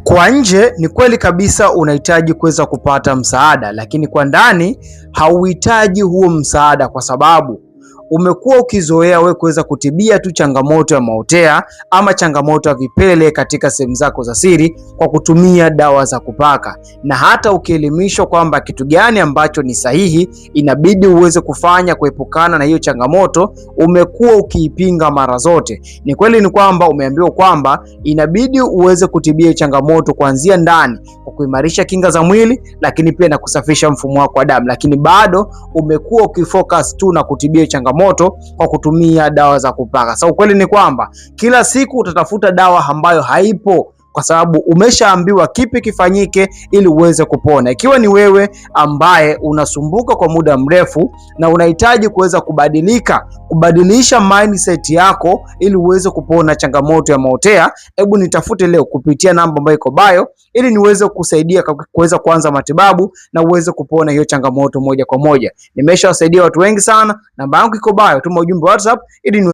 Kwa nje ni kweli kabisa unahitaji kuweza kupata msaada, lakini kwa ndani hauhitaji huo msaada, kwa sababu umekuwa ukizoea wewe kuweza kutibia tu changamoto ya maotea ama changamoto ya vipele katika sehemu zako za siri kwa kutumia dawa za kupaka, na hata ukielimishwa kwamba kitu gani ambacho ni sahihi inabidi uweze kufanya kuepukana na hiyo changamoto, umekuwa ukiipinga mara zote. Ni kweli ni kwamba umeambiwa kwamba inabidi uweze kutibia changamoto kuanzia ndani kwa kuimarisha kinga za mwili, lakini pia na kusafisha mfumo wako wa damu, lakini bado umekuwa ukifocus tu na kutibia changamoto kwa kutumia dawa za kupaka. Sasa ukweli ni kwamba kila siku utatafuta dawa ambayo haipo, kwa sababu umeshaambiwa kipi kifanyike ili uweze kupona. Ikiwa ni wewe ambaye unasumbuka kwa muda mrefu na unahitaji kuweza kubadilisha mindset yako ili uweze kupona changamoto ya maotea, hebu nitafute leo kupitia namba ambayo iko bio ili niweze kukusaidia kuweza kuanza matibabu na uweze kupona hiyo changamoto moja kwa moja. Nimeshawasaidia watu wengi sana. Namba yangu iko bio, tuma ujumbe WhatsApp ili